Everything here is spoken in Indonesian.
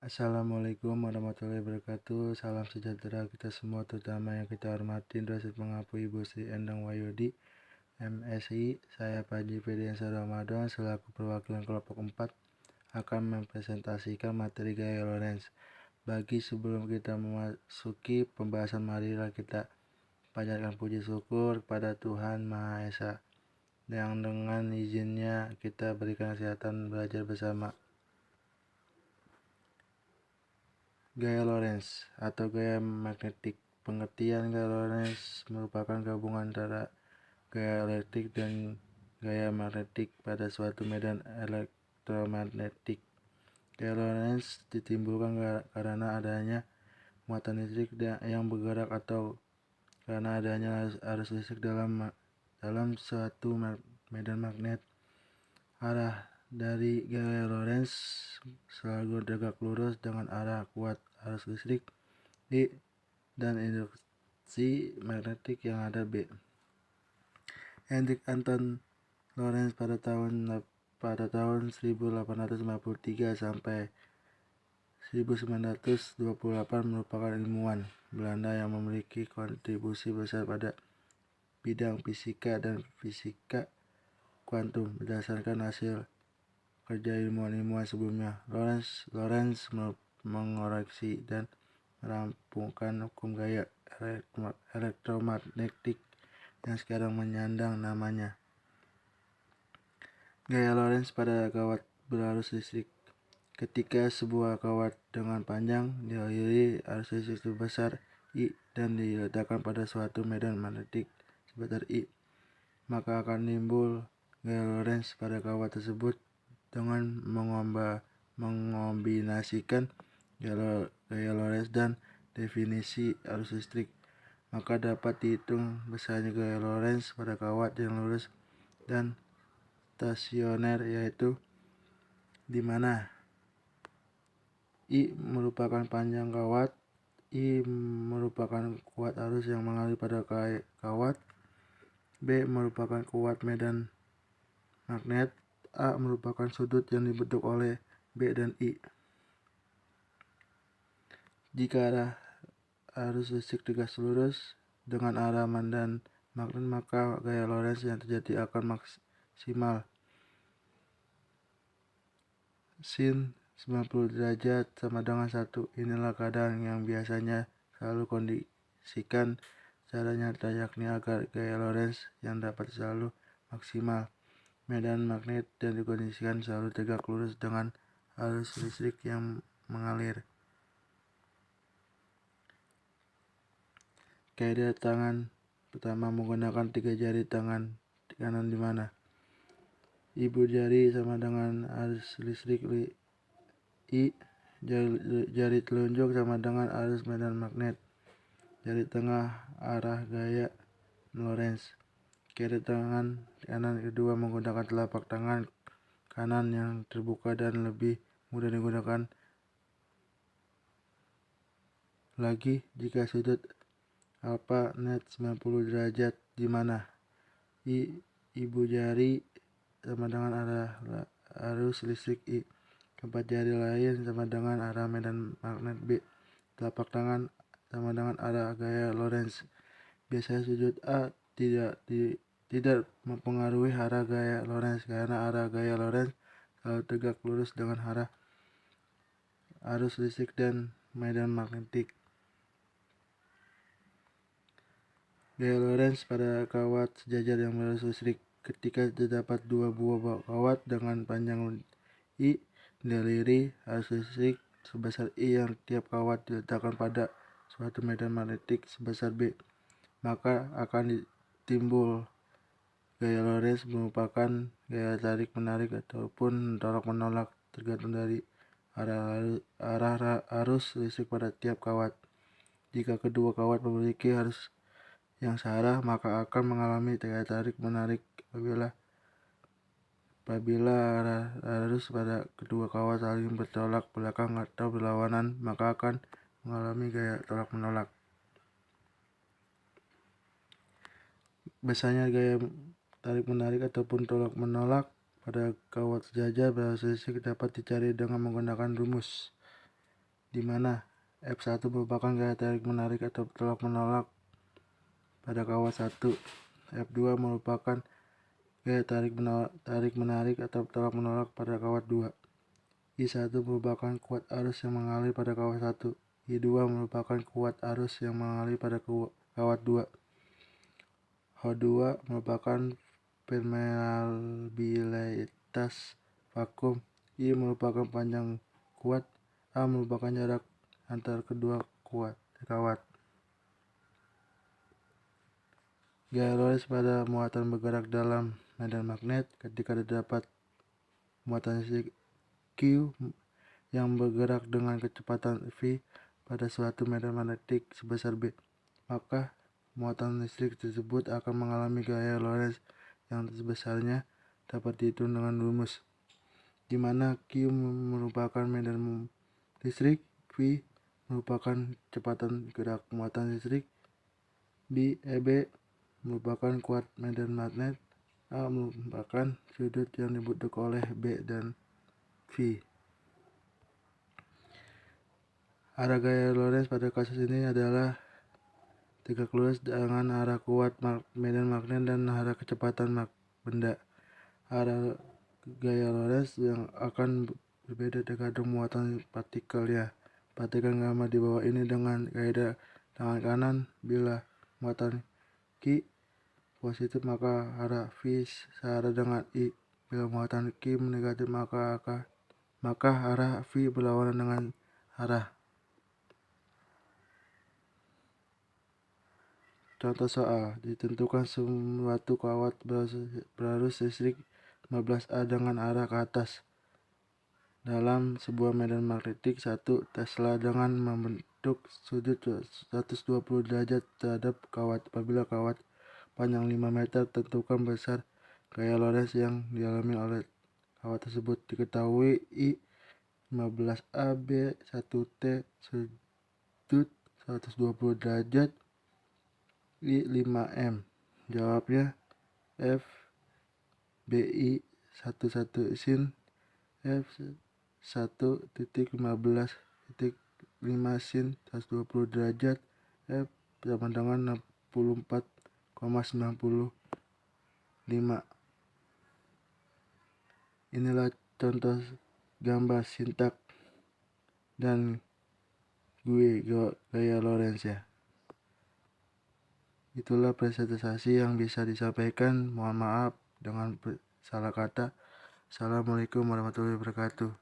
Assalamualaikum warahmatullahi wabarakatuh. Salam sejahtera kita semua, terutama yang kita hormatin Dosen Pengapu Ibu Sri Endang Wayudi, MSI. Saya Panji Firdiansyah Ramadan selaku perwakilan kelompok 4 akan mempresentasikan materi gaya Lorentz. Sebelum kita memasuki pembahasan, marilah kita panjatkan puji syukur kepada Tuhan Maha Esa yang dengan izinnya kita berikan kesehatan belajar bersama. Gaya Lorentz atau gaya magnetik. Pengertian gaya Lorentz merupakan gabungan antara gaya elektrik dan gaya magnetik pada suatu medan elektromagnetik. Gaya Lorentz ditimbulkan karena adanya muatan listrik yang bergerak atau karena adanya arus listrik dalam suatu medan magnet. Arah dari gaya Lorentz selalu tegak lurus dengan arah kuat arus listrik I dan induksi magnetik yang ada B. Hendrik Anton Lorentz pada tahun 1853 sampai 1928 merupakan ilmuwan Belanda yang memiliki kontribusi besar pada bidang fisika dan fisika kuantum berdasarkan hasil kerja ilmuwan-ilmuwan sebelumnya. Lorentz mengoreksi dan merampungkan hukum gaya elektromagnetik yang sekarang menyandang namanya. Gaya Lorentz pada kawat berarus listrik. Ketika sebuah kawat dengan panjang dialiri arus listrik sebesar I dan diletakkan pada suatu medan magnetik sebesar I, maka akan timbul gaya Lorentz pada kawat tersebut. Dengan mengombinasikan gaya Lorentz dan definisi arus listrik, maka dapat dihitung besarnya gaya Lorentz pada kawat yang lurus dan stasioner, yaitu di mana I merupakan panjang kawat, I merupakan kuat arus yang mengalir pada kawat, B merupakan kuat medan magnet, A merupakan sudut yang dibentuk oleh B dan I. Jika arah arus listrik tegas lurus dengan arah medan magnet, maka gaya Lorentz yang terjadi akan maksimal sin 90 derajat sama dengan 1. Inilah keadaan yang biasanya selalu kondisikan secara nyata, yakni agar gaya Lorentz yang dapat selalu maksimal, medan magnet dan dikondisikan selalu tegak lurus dengan arus listrik yang mengalir. Kaidah tangan pertama menggunakan 3 jari tangan kanan, di mana ibu jari sama dengan arus listrik I, jari telunjuk sama dengan arus medan magnet, jari tengah arah gaya Lorentz. Kaidah tangan kanan kedua menggunakan telapak tangan kanan yang terbuka dan lebih mudah digunakan lagi jika sudut alpha net 90 derajat, di mana ibu jari sama dengan arah arus listrik I, keempat jari lain sama dengan arah medan magnet B, telapak tangan sama dengan arah gaya Lorentz. Biasanya sudut A tidak mempengaruhi arah gaya Lorentz karena arah gaya Lorentz selalu tegak lurus dengan arah arus listrik dan medan magnetik. Gaya Lorentz pada kawat sejajar yang berarus listrik. Ketika terdapat dua buah kawat dengan panjang I dialiri arus listrik sebesar I yang tiap kawat diletakkan pada suatu medan magnetik sebesar B, maka akan timbul gaya Lorentz merupakan gaya tarik-menarik ataupun tolak-menolak tergantung dari arah arus listrik pada tiap kawat. Jika kedua kawat memiliki arus yang searah, maka akan mengalami gaya tarik-menarik. Apabila arus pada kedua kawat saling bertolak belakang atau berlawanan, maka akan mengalami gaya tolak-menolak. Biasanya gaya tarik-menarik ataupun tolak-menolak pada kawat sejajar berarus listrik dapat dicari dengan menggunakan rumus. di mana F1 merupakan gaya tarik-menarik atau tolak-menolak pada kawat 1. F2 merupakan gaya tarik-menarik atau tolak-menolak pada kawat 2. I1 merupakan kuat arus yang mengalir pada kawat 1. I2 merupakan kuat arus yang mengalir pada kawat 2. H2 merupakan permeabilitas vakum. I merupakan panjang kuat. A merupakan jarak antar kedua kawat. Gaya Lorentz pada muatan bergerak dalam medan magnet ketika terdapat muatan listrik Q yang bergerak dengan kecepatan V pada suatu medan magnetik sebesar B, maka muatan listrik tersebut akan mengalami gaya Lorentz yang sebesarnya dapat dihitung dengan rumus, di mana Q merupakan medan listrik, V merupakan kecepatan gerak muatan listrik, EB merupakan kuat medan magnet, A merupakan sudut yang dibentuk oleh B dan V. Arah gaya Lorentz pada kasus ini adalah tegak lurus dengan arah kuat medan magnet dan arah kecepatan benda. Arah gaya Lorentz yang akan berbeda tergantung muatan partikelnya. Perhatikan gambar di bawah ini dengan kaidah tangan kanan. Bila muatan Q positif maka arah V searah dengan I. Bila muatan Q negatif maka arah V berlawanan dengan arah. Contoh soal, ditentukan suatu kawat berarus listrik 15A dengan arah ke atas dalam sebuah medan magnetik 1 Tesla dengan membentuk sudut 120 derajat terhadap kawat. Apabila kawat panjang 5 meter, tentukan besar gaya Lorentz yang dialami oleh kawat tersebut. Diketahui I 15A, B 1T sudut 120 derajat, I 5M. Jawabnya F BI 11 sin F 1.15.5 sin 120 derajat F sama dengan 64,95. Inilah contoh gambar sintak dan gaya Lorentz ya. Itulah presentasi yang bisa disampaikan. Mohon maaf dengan salah kata. Assalamualaikum warahmatullahi wabarakatuh.